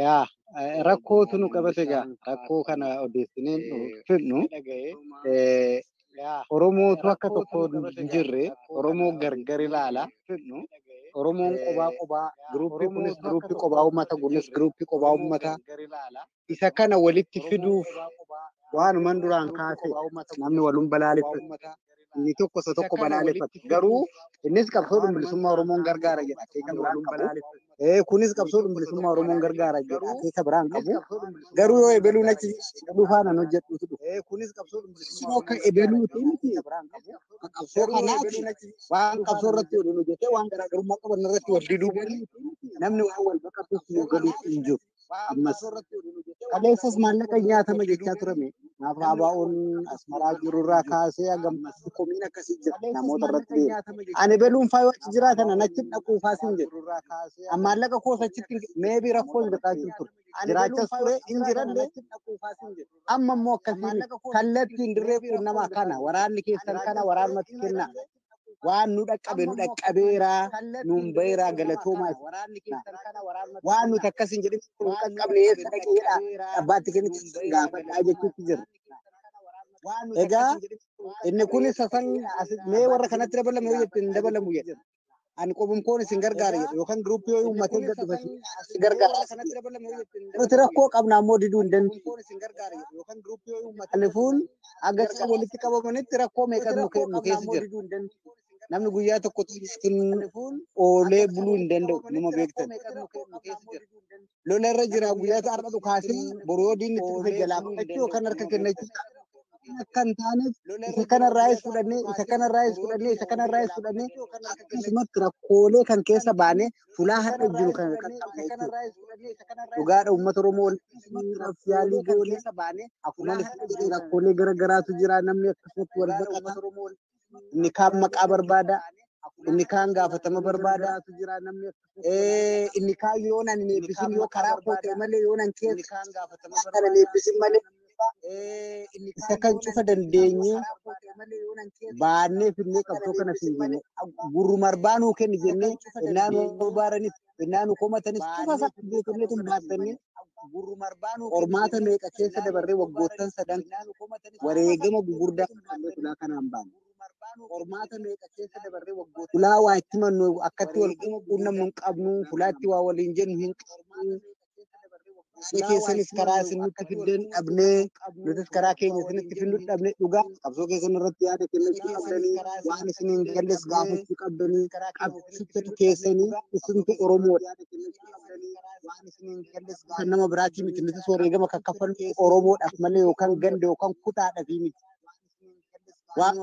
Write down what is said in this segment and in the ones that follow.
yaa rakkootu nu qabate gaa rakkoo kana odeessineen fidnu Oromootu akka tokko hin jirre Oromoo gargar ilaala Oromoon qobaa giruuppii kunis giruuppii qobaa uummata kunis giruuppii qobaa uummata isa kana walitti fiduuf waanuman duraan kaase namni waluun balaaleffatu inni tokko isa tokko balaaleffatu garuu innis qabsoodhuma bilisummaa Oromoon gargaara jedha akeeka biraan qabu kunis qabsoodhuma bilisummaa Oromoon gargaara jedha akeeka biraan qabu garuu yoo ebeluun achi dhufaanan hojjedhutu dhufu kunis qabsoodhuma bilisummaa akka ebeluutiin qabsoo kanaati waan qabsoo irratti waliin hojjetee waan garaagarummaa qaban irratti wal diduu namni waan wal baqatuuf galuutti hin jiru ammas kaleessas maallaqa nyaatama jechaa turame naaf ABO'n asmaraa jirurraa kaasee agammas komiin akkasii jira namoota irratti ani beluun faayoo achi jiraatan achi dhaquu faasin jedhu maallaqa koos achitti meebii rakkoo jiraachuu ture jiraachas ture hin jiranne amma immoo akkasii kallattiin dirree quunnamaa kana waraanni keessan kana waraanumatti kenna waan nu dhaqqabeera nuun baheera galatoomaa waan nuti akkas hin jedhin nu dhaqqabne eessa dhaqeedha abbaatti kennichi gaafadhaa jechuutti jira. Egaa inni kun sasan mee warra kanatti dabalame yoo jettu hin dabalamu jedha. Ani qobum koon isin gargaara jedhu yookaan giruuppii yoo uummatee gad dhufatu isin gargaara. Nuti rakkoo qabna ammoo diduu hin dandeenyu. Alifuun agarsiisa walitti qabamanitti rakkoo meeqa nu keessa jira. Namni guyyaa tokko oolee buluu hin danda'u nama beektan. Lola irra jira guyyaa har'a dhukaasee boroo diinni itti dhufe jalaa fudhachuu yookaan harka kennachuu kan taaneef isa kanarraayis fudhannee akkasumatti rakkoolee kan keessa baanee fulaa har'a jiru kan qaqqabne dhugaadha uummata Oromoo yaalii keessa baanee akkuma rakkoolee garagaraatu jira namni akkasumatti wal baqata inni kaan maqaa barbaada inni kaan gaafatama barbaada inni kaan yoo nan eebbisin yoo karaa koote malee yoo nan keessa kana eebbisin malee isa kan cufa dandeenye baannee fillee qabsoo kana fiigine gurrumarbaanuu kenni jennee innaanuu barbaadaniif innaanuu komatanis cufa isaa beeknee tun baasannee qormaata meeqa keessa dabarree waggoottan sadan wareegama gugurdaa fulaa kanaan baane. Qormaata meeqa keessa dabarree waggoottan fulaa waa itti mannu akkatti wal quunnamu hin qabnu fulaatti waa waliin jennu hin qabnu. Keessanis karaa isinitti fiddeen dhabnee nutis karaa keenya isinitti fiduu dhabnee dhugaa qabsoo keessan irratti yaada kennachuu qabdanii waan isiniin galles gaafachuu qabdanii qabsiifatu keessanii isintu Oromoodha. Kan nama biraatii miti nutis wareegama kaffallu Oromoodhaaf malee yookaan ganda yookaan kutaadhaaf miti. Waan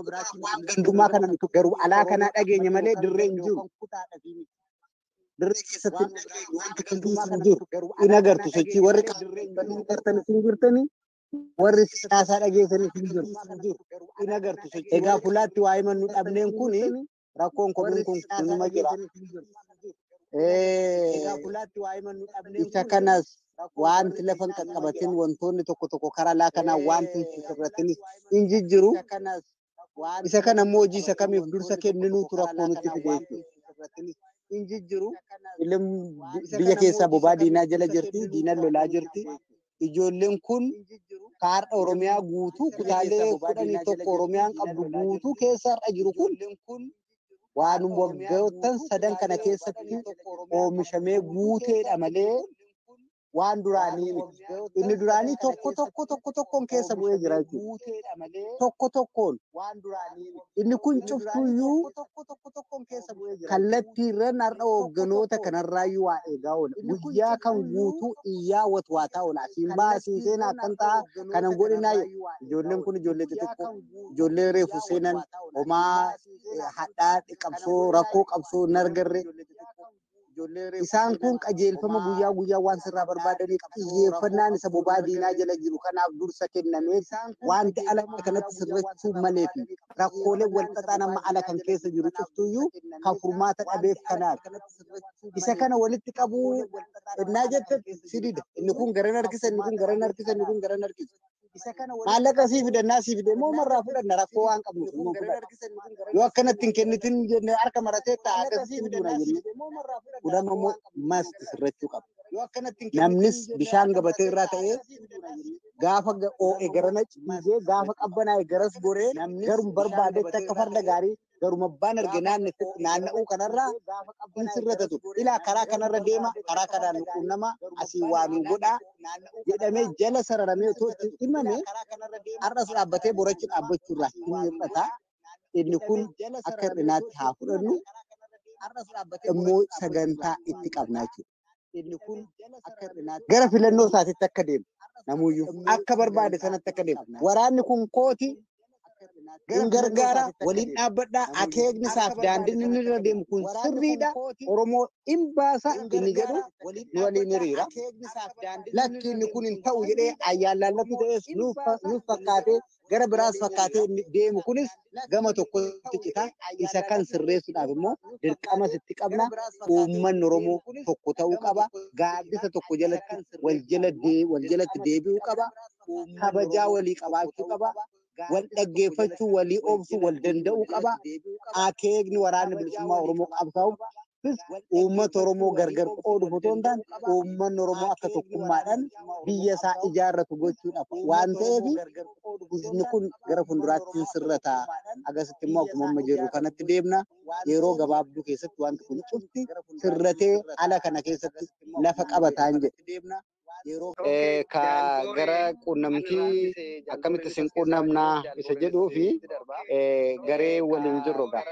gandummaa kana mitu garuu alaa kanaa dhageenya malee dirree hin jiru. Dirree keessatti wanti kan hin jiru in agartu sochii warri qartan isin jirtanii warri siyaasaa dhageessanii hin jiru in agartu sochii egaa fulaatti waa himannu dhabneen kun rakkoon komuun kun numa jira egaa fulaatti waa himannu dhabneen isa kanas wanti lafan qaqqabatin wantoonni tokko karaa laa kanaa wanti sirratinis hin jijjiru isa kana immoo hojii isa kamiif dursa kenninuutu rakkoo nutti fide injijjiru biyya keessaa bobaa diinaa jala jirti diinaan lolaa jirti ijoolleen kun kaarra Oromiyaa guutuu kutaalee 11 Oromiyaan qabdu guutuu keessa har'a jiru kun waan waggoottan sadan kana keessatti oomishamee guuteedha malee waan duraanii inni duraanii tokkoon keessa bu'ee jira jechuudha tokkoon waan duraanii inni kun cuftuyyuu kallattii irraan har'a hoogganoota kanarraayyuu waa eegaa oola guyyaa kan guutuu iyyaa watwaataa oola asiin baasiin seenaa akkan ta'a kanan godhinaa ijoolleen kun ijoollee xixiqqoo ijoollee reefu seenan homaa hadhaa qabsoo rakkoo qabsoo nargarre isaan kun qajeelfama guyyaa waan sirraa barbaadaniif xiyyeeffannaan isa bobaa diinaa jala jiru kanaaf dursa kennamee wanti ala kanatti sirrachuu malee fi rakkoolee walxaxaan amma ala kan keessa jiru cuftuyyuu kan furmaata dhabeef kanaaf isa kana walitti qabuu innaa jette sidida inni kun garan harkisa inni kun garan harkisa inni kun garan harkisa maallaqa sii fidannaa sii fide moo marraa fudhanna rakkoo waan qabnuuf immoo yoo akkanatti hin kennitin jenne harka maratee taa'aa akkasii fiduna jenne kudhan immoo masti sirrachuu qaba namnis bishaan gabatee irraa ta'ee gaafa oo'e garana ciisee gaafa qabbanaa garas goree garum barbaadetti akka farda gaarii garum abbaan arge naanna'uu kanarraa hin sirratatu. Ilaa karaa kanarra deema karaa kanaan quunnama asii waanuu godhaa jedhamee jala sararamee otoo itti himame har'as dhaabbatee borachi dhaabbachuurraa hin hir'ata. Inni kun akka hir'inaatti haa fudhannu. Immoo sagantaa itti qabna jechuudha. Gara filannoo isaatiitti akka deemu namuyyuu akka barbaade sanatti akka deemu waraanni kun kooti hin gargaara waliin dhaabbadhaa akeekni isaaf daandiin inni irra deemu kun sirriidha. Oromoo hin baasa inni jedhu nu waliin hiriira. Lakki inni kun hin ta'u jedhee ayyaalaallatu ta'es nuuf fakkaatee gara biraas fakkaatee deemu kunis gama tokkotti cita. Isa kan sirreessuudhaaf immoo dirqama itti qabna. Uummanni Oromoo tokko ta'uu qaba. Gaaddisa tokko jalatti wal jalatti deebi'uu qaba. Kabajaa walii qabaachuu qaba. Wal dhaggeeffachuu walii obsuu wal danda'uu qaba. Akeekni waraanni bilisummaa Oromoo qabsaa'u uummata Oromoo gargar qooduuf otoo hin taane uummanni Oromoo akka tokkummaadhaan biyya isaa ijaarratu gochuudhaaf waan ta'eef inni kun gara fuulduraatti sirrata. Agasitti immoo akkuma amma jirru kanatti deemna. Yeroo gabaabduu keessatti wanti kun cufti sirratee ala kana keessatti lafa qabataan jedhe. Ka gara quunnamtii akkamitti isin quunnamnaa isa jedhuu fi garee waliin jirru ka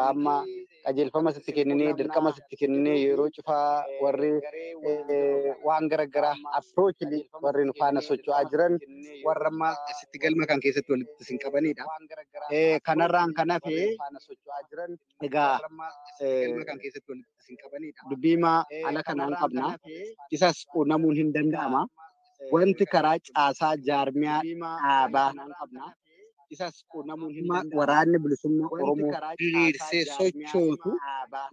amma qajeelfama sitti kenninee dirqama sitti kenninee yeroo cufaa warri waan garaagaraa approachli warri nu faana socho'aa jiran warra amma sitti galma kan keessatti walitti isin qabanidha. Kanarraan kan hafe egaa dubbiima ala kanaan qabna. Isas quunnamuun hin danda'ama. Wanti karaa caasaa jaarmiyaa dhaabaa isas quunnamuun hin danda'ama. Waraanni bilisummaa Oromoo diriirsee sochootu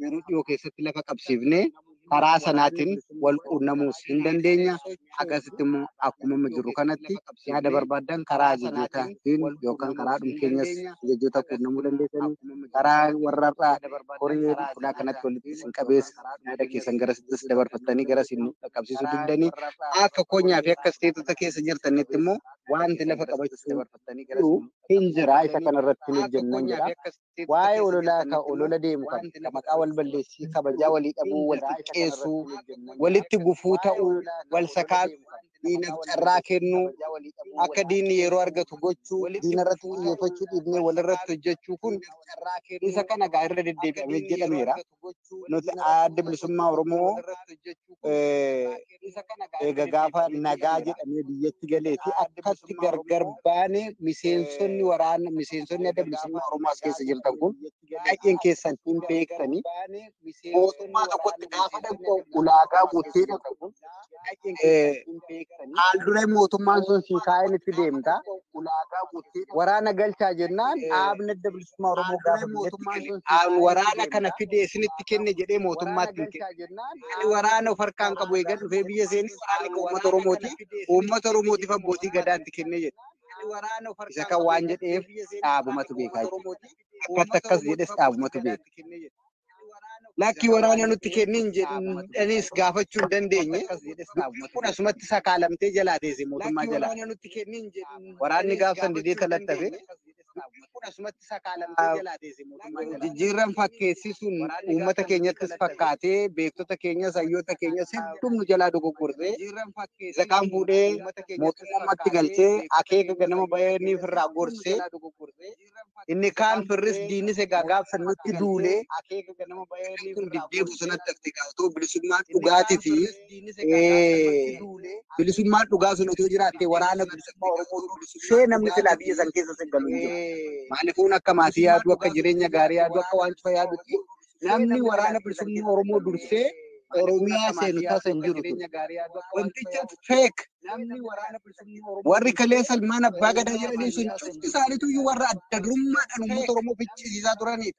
yeroo dhiyoo keessatti lafa qabsiifnee karaa sanaatiin wal quunnamuus hin dandeenya. Akkasitti immoo akkuma amma jirru kanatti yaada barbaadan karaa ajajjootaatiin yookaan karaa dhumkeenyas ajajjoota quunnamuu dandeessanii karaa warra horii fuudhaa kanatti walitti isin qabeessa yaada keessan garasittis dabarfattanii garas hin qaqqabsiisuu dandanii akka konyaa fi akka isteetota keessa jirtanitti immoo wanti lafa qabachuu hin jira. Isa kanarratti hin hojjennan jira. Waa'ee olola deemu kan maqaa wal balleessii kabajaa walii dhabuu wal xiqqeessuu walitti gufuu ta'uu wal sakaatu diinaf carraa kennuu akka diinni yeroo argatu gochuu diinarratti xiyyeeffachuu dhiibnee walirratti hojjechuu kun isa kana gaa irra deddeebi'amee jedhameera. Nuti adda bilisummaa Oromoo eega gaafa nagaa jedhamee biyyatti galeeti akkatti gargar baane miseensonni adda bilisummaa Oromoo as keessa jirtan kun baay'een keessan hin beektanii mootummaa tokkotti gaafa dhaqxu ulaagaa guuttee dhaqxu kun haalduree mootummaan sun si kaa'een itti deemta. Waraana galchaa jennaan dhaabni adda bilisummaa Oromoo gaafa biyyatti waraana kana fidee isinitti kenne jedhee mootummaatti kenne. Waraana of harkaan qabu eegan dhufee biyya seenii waraanni uummata Oromooti. Uummata Oromootiif abbootii gadaatti kenne jedhe. Isa kan waan jedheef dhaabumatu beekaa jechuudha. Akkas jedhes dhaabumatu beeka. Lakki waraana nutti kennin jedhanis gaafachuu hin dandeenye. Kun asumatti sakaalamtee jalaa teesse mootummaa jalaa. Waraanni gaafsan didee talattafe. Jijjiirran fakkeessisuun uummata keenyattis fakkaatee beektota keenyas hayyoota keenyas heddumnu jalaa dogoggortee isa kaan fuudhee mootummaatti galchee akeeka ganama bayanii ofirraa gorsee inni kaan firris diinis egaa gaafsan nutti duulee kun diddeebu sanatti hafte gaaftuu bilisummaan dhugaatii fi bilisummaan dhugaa sun otoo jiraattee waraana bilisummaa Oromoo ishee namni silaa biyya san keessa sagalu hin jiru. Maalifuun akka maatii yaadu akka jireenya gaarii yaadu akka waan cufa yaadutti namni waraana bilisummaa Oromoo dursee Oromiyaa seenu tasa hin jiru. Wanticha feek warri kalee Salmaan Abbaa Gadaa jedhanii sun cufti isaaniitu warra adda durummaadhaan uummata Oromoo fichisiisaa turaniidha.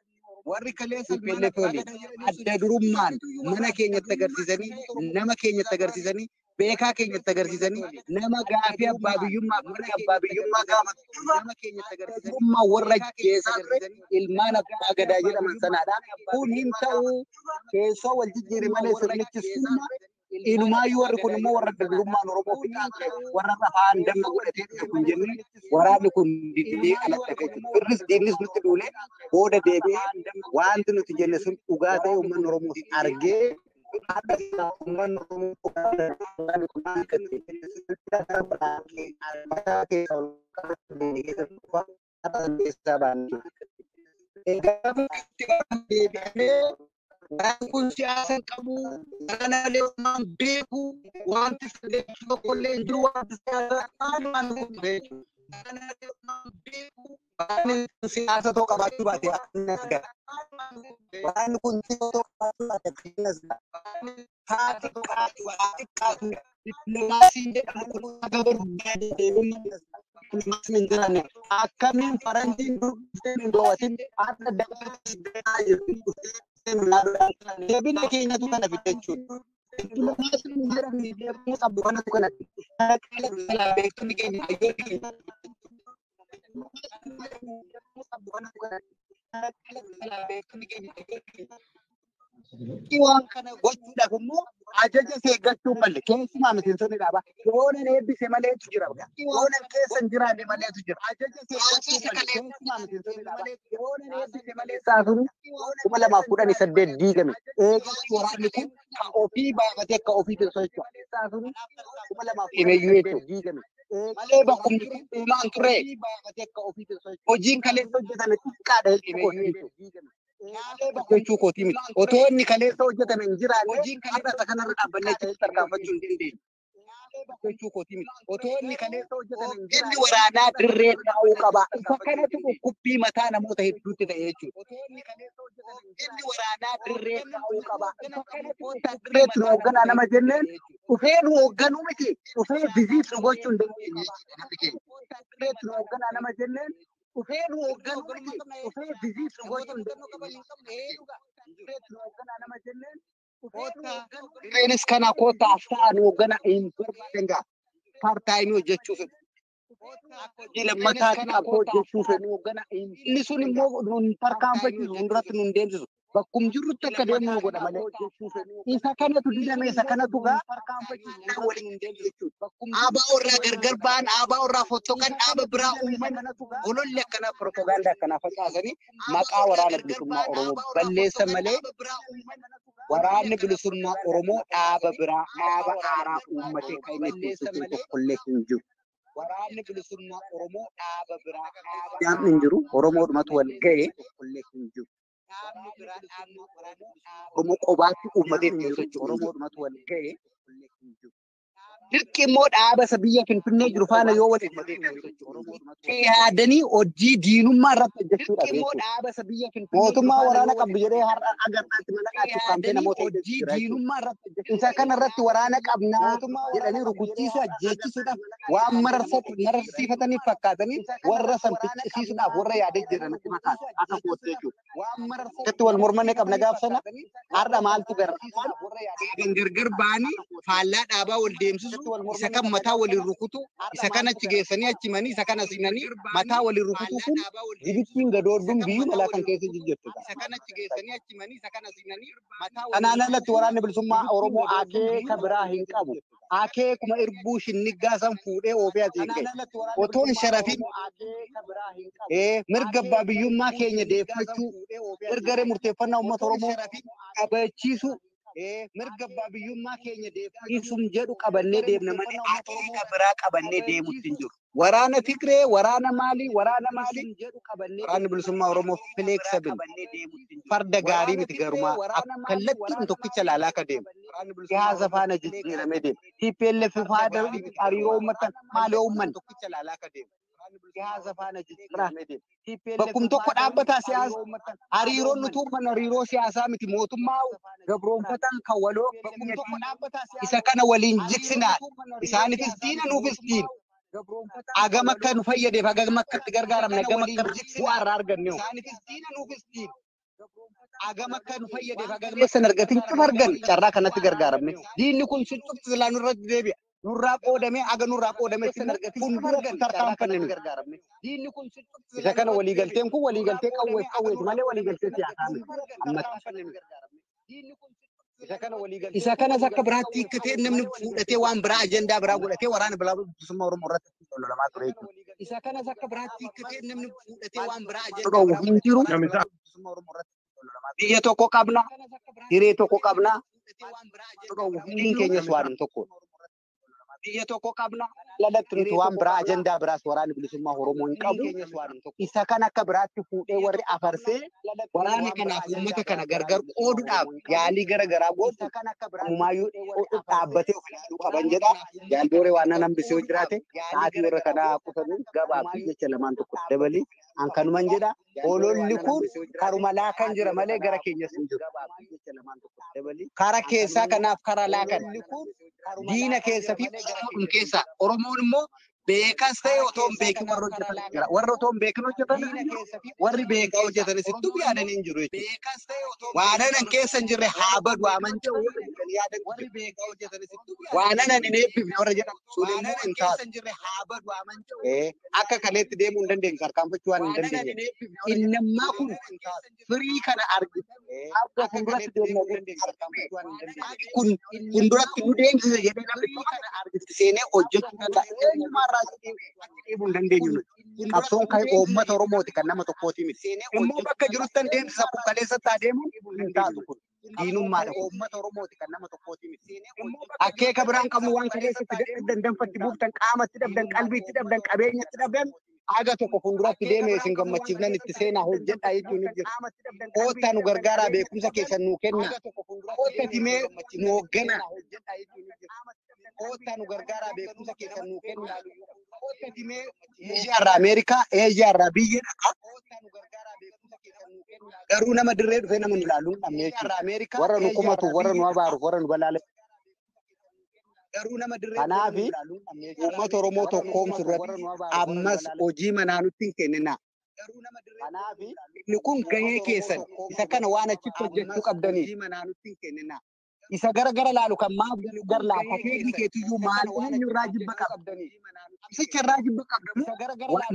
Warri kalee Salmaan Abbaa Gadaa adda durummaan mana keenyatti agarsiisanii nama keenyatti agarsiisanii beekaa keenyatti agarsiisanii nama gaafii abbaa biyyummaa warra abbaa biyyummaa gaafatu nama keenyatti agarsiisanii warra keessaa ilmaan Abbaa Gadaa jedhaman sanaadha. Kun hin ta'u keessoo wal jijjiire malee sirnichi summa inumaa yoo warri kun immoo warra daldalummaan Oromoo fixaate warra afaan damma godhatee dhufe kun jennee waraabni kun didee alatti hafe jechuudha. Firris diinnis nutti duulee booda deebi'ee wanti nuti jenne sun dhugaa ta'e uummanni Oromoo argee uummanni Oromoo kun siyaasa qabu kana leeman beeku wanti fedheetu kollee jiru wanti siyaasa waan beeku kana leeman beeku waan siyaasa to qabaachuu baate akkas gara waan kun siyaasa to qabaachuu baate akkas haati to qabaachuu baate qaatu diplomasiin jedhamu kun gabaa diplomasiin jiraanne akkamiin faranjiin dubbistee hin doowatin adda dabalatee jiru Deebina keenya tu kana fitachuudha. Diplomasiin jedhamni deemuu qabdu kanatu kanatti. Qaala beektuun keenya ayyoon keenya. Waan kana gochuudhaaf immoo ajaja seeggachuu malee keessumaa miseensonni dhaabaa yoonan eebbise maleetu jira. Yoonan keessa hin jiraanne maleetu jira. Ajaja seeggachuu malee keessumaa miseensonni dhaabaa yoonan eebbise malee saasunu 2018 diigame. Eeggachuu waraanni kun ofii baafatee akka ofii teessoo jechuudha. Saasunu 2018 diigame. Malee bakkum uumaan ture hojiin kaleessa hojjetame xiqqaadha jechuudha. Jechuu kooti miti. Otoo inni kaleessa hojjetame hin jiraanne hojiin kaleessa kanarra dhaabbannee itti tarkaanfachuu hin dandeenyu. Jechuu kooti miti. Otoo inni kaleessa hojjetame hin jiraanne waraanaa dirree taa'uu qaba. Isa kanatu dhukkubbii mataa namoota hedduutti ta'e jechuudha. Otoo inni kaleessa hojjetame hin jiraanne waraanaa dirree taa'uu qaba. Isa kanatu dirreetti nu hoogganaa nama jenneen dhufee nu hoogganuu miti. Dhufee viziit nu gochuu hin dandeenye. Dirreetti nu hoogganaa nama jenneen ufee nu hoogganuu miti. Ufee viziit nu gochuu hin dandeenye. Dirreetti nu hoogganaa nama jenneen dirreenis kana koota aftaa nu hoogganaa hin barbaadan gaa paartaayinii hojjechuuf. Hojii lammataa kanaaf hojjechuuf nu hoogganaa inni sun immoo nun tarkaanfachiisu hunduratti nun deemsisu. Bakkum jirrutti akka deemnu godha malee. Isa kanatu didame isa kanatu gaa tarkaanfachiisu waliin deemsisu jechuudha. Aabaa irraa gargar ba'an aabaa irraa fottoqan dhaaba biraa uuman gololli akkanaa propagaandaa akkanaa facaasanii maqaa waraana bilisummaa Oromoo balleessan malee waraanni bilisummaa Oromoo dhaaba biraa dhaaba haaraa uummatee kan inni teessisuun tokkollee hin jiru. Waraanni bilisummaa Oromoo dhaaba biraa dhaaba hin jiru. Oromoodhumatu wal ga'ee tokkollee hin jiru. Oromoo qobaatti uummatee teessisuun Oromoodhumatu wal ga'ee tokkollee hin jiru. Dirqi immoo dhaaba isa biyya Finfinnee jiru faana yoo waliin yaadanii hojii diinummaa irratti hojjechuudha jechuudha. Mootummaa waraana qabdu jedhee har'a agartaatti malaqaatti kampee namoota hojii diinummaa irratti hojjechuudha. Isa kana irratti waraana qabnaa jedhanii rukuchiisuu ajjeechisuudhaaf waan mararsiifataniif fakkaatanii warra san ficcisiisuudhaaf warra yaadee jedhanitti makaasa akka koottee jechuudha. Waan mararsiifatti wal mormanne qabna gaafsana har'a maaltu gara gargar ba'anii faallaa dhaabaa wal deemsisu. Isa kan mataa waliin rukutu isa kan achi geessanii achi manii isa kana sinanii mataa waliin rukutu kun dibittiin gadoodduun biyyuu malaa kan keessa jijjiirtudha. Isa kan achi geessanii achi manii isa kana sinanii mataa kanaan alatti waraanni bilisummaa Oromoo akeeka biraa hin qabu. Akeekuma irbuu shinniggaa san fuudhee oofee asii ka'e. Otoon sharafin mirga abbaa biyyummaa keenya deeffachuu ergaree murteeffannaa uummata Oromoo qabachiisu. Mirga abbaa biyyummaa keenya deeffachuu jedhu qabannee deemna malee akeeka biraa qabannee deemutti hin jiru. Waraana Tigree, waraana Maalii jedhu qabannee waraanni bilisummaa Oromoo flexible farda gaarii miti garumaa kallattiin tokkicha laalaa akka deemu. Siyaasa faana jijjiiramee deemu. TPLF faada hariiroo uummatan maalii uumman tokkicha laalaa akka deemu. Siyaasa faana jijjiiramee deemu. Bakkum tokko dhaabbataa siyaasa hariiroon nuti uumman hariiroo siyaasaa miti mootummaa gabroonfataan kan waloo bakkum tokko dhaabbataa isa kana waliin jigsinaa isaanifis diina nuufis diina. Agam akka nu fayyadeef agam akka itti gargaaramne agam akka bu'aa irraa arganne isaanifis diina nuufis diina. Agam akka nu fayyadeef agam eessan argatin cufa argan carraa kanatti gargaaramne diinni kun cufti silaa nurratti deebi'a. Nurraa qoodamee aga nurraa qoodamee fuuldura tarkaanfanne nu gargaaramne. Diinni kun isa kana waliigalteen kun waliigaltee qawweef malee waliigaltee siyaasaa miti. isa kanas akka biraatti hiikkatee namni fuudhatee waan biraa ajandaa biraa godhatee waraana bilisummaa Oromoo irratti lolamaa ture jechuudha. Isa kanas akka biraatti hiikkatee namni fuudhatee waan biraa ajandaa biraa hin jiru. Biyya tokko qabna, hiree tokko qabna, hundi keenyas waan tokko. Biyya tokko qabna, lalatti nuti waan biraa ajandaa biraas waraana bilisummaa Oromoo hin qabu. Isa kan akka biraatti fuudhee warri afarsee waraana kanaaf uummata kana gargar qooduudhaaf yaalii garaagaraa godhu uumaayyuu dhaabbatee of ilaaluu qaban jedha. Jaaldooree waan hambisee yoo jiraate sa'aatii warra kanaa qusanii gabaaf jecha lamaan tokko dabalii hankanuman jedha. Ololli kun karuma laakan jira malee gara keenyas hin jiru. Kara keessaa kanaaf kara laakan diina keessa fi Oromoon keessa Oromoon immoo beekas ta'e otoo hin beekin warra hojjetan jira. Warra otoo hin beekin hojjetan warri beekaa hojjetanis itti yaadanii hin jiru. Waananan keessa hin jirre haa badu amanja'u warri beekaa hojjetanis waananan hin eebbifne warra jedhamu suuliin hin taatu. Akka kaleetti deemuu hin dandeenye tarkaanfachuu waan hin dandeenye. Innammaa kun firii kana argite akka fuulduratti deemnee kun fuulduratti nu deemsisa jedhee namni kana argite seenee hojjechuu danda'a. Deemuun dandeenyu qabsoon kan uummata Oromooti kan nama tokkooti miti. Immoo bakka jirutti deemsa kaleessatti adeemuun hin taatu kun diinummaadha. Uummata Oromooti kan nama tokkooti miti. Akkeeka biraan qabnu waan kaleessatti dadhabdan danfatti buuftan qaamatti dhabdan qalbiitti dhabdan qabeenyatti dhabdan aga tokko fuulduratti deemee isin gammachiifnan itti seenaa hojjedhaa jechuun ni jira. Koottaa nu gargaaraa beekumsa keessan nuu kenna. Koottaa timee nu hooggana. Koottaa nu gargaaraa beekumsa keessan nuu kenna. Koottaa timee Eeshiyaarraa Ameerikaa, Eeshiyaarraa biyya dhaqa. Garuu nama dirree dhufee nama nu ilaaluun dhabne jechuudha. Warra nu kumatu, warra nu abaaru, warra nu balaalessu. Kanaaf uummata Oromoo tokkoomsu irratti ammas hojii manaa nutti hin kennina. Inni kun gahee keessan isa kana waan achitti hojjechuu qabdanii. Isa gara laalu kan maaf gar laata keekni keetiyyuu maal inni irraa jibba qabda. Sicha irraa jibba qabda.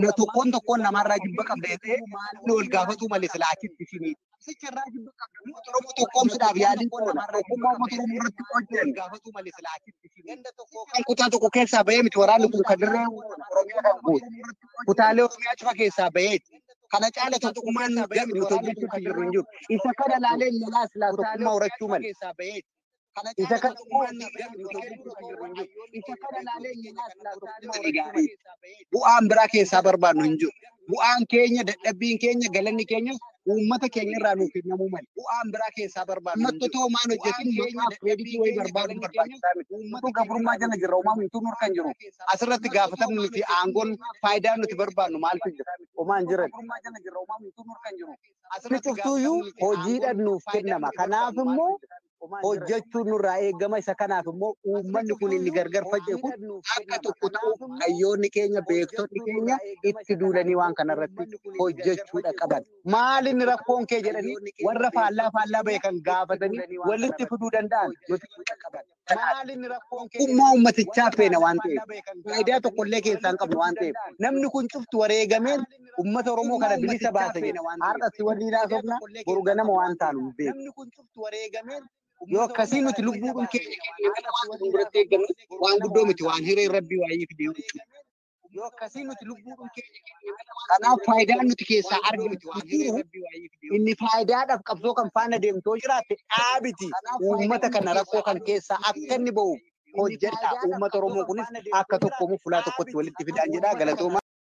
Na tokkoon namarraa jibba qabda jedhee inni wal gaafatu malee sila achitti isiniidha. Sicha irraa jibba qabda. Oromoo tokkoomsuudhaaf yaaliin qoona. Tokkummaa uummata Oromoo irratti hojjetan gaafatu malee sila achitti isiniidha. Kan kutaa tokko keessaa bahee miti waraanni kun kan dirree Oromiyaa kan guute. Kutaalee Oromiyaa cufa keessaa bahee kana caala tokkummaan nuti hojjechuutti jirru hin jiru. Isa kana laalee lolaa silaa tokkummaa horachuu malee. Isa kana bu'aan biraa keessaa barbaadnu hin jiru. Bu'aan keenya dadhabbiin keenya galanni keenya uummata keenya irraa nuuf kennamuu malee. Bu'aan biraa keessaa barbaadnu. Uummata too maan hojjetin maqaaf kireeditii wayii barbaadu barbaachisaa miti. Uummata gabrummaa jala jirra uumaa mituu nur kan jiru. Asirratti gaafatamnu nuti aangoon faayidaa nuti barbaadnu maaltu jira? Uumaan jiran. Asirratti cuftuuyyuu hojiidhaan nuuf kennama. Kanaaf immoo hojjechuun nurraa eegama. Isa kanaaf immoo uummanni kun inni gargar faca'e kun akka tokko ta'u hayyoonni keenya beektonni keenya itti duulanii waan kanarratti hojjechuudha qaban. Maal inni rakkoon kee jedhanii warra faallaa beekan gaafatanii walitti fiduu danda'an nuti qaban. Maal inni rakkoon kee ummaa uummatichaa feena waan ta'eef faayidaa tokkollee keessaa hin qabnu waan ta'eef namni kun cuftu wareegameen uummata Oromoo kana bilisa baasa jedha. Har'atti walii naasofna boru ganama waan taanu beeku. Yoo akkasii nuti lubbuun keenya waan biratti eeggannu waan guddoo miti waan hiree rabbii waayee fidee yoo akkasii nuti lubbuun keenya kanaaf faayidaan nuti keessaa arginu inni faayidaadhaaf qabsoo kan faana deemtoo jiraatte dhaabiti uummata kana rakkoo kan keessaa akka inni ba'u hojjedha. Uummata Oromoo kunis akka tokko fulaa tokkotti walitti fidaan jedha. Galatooma.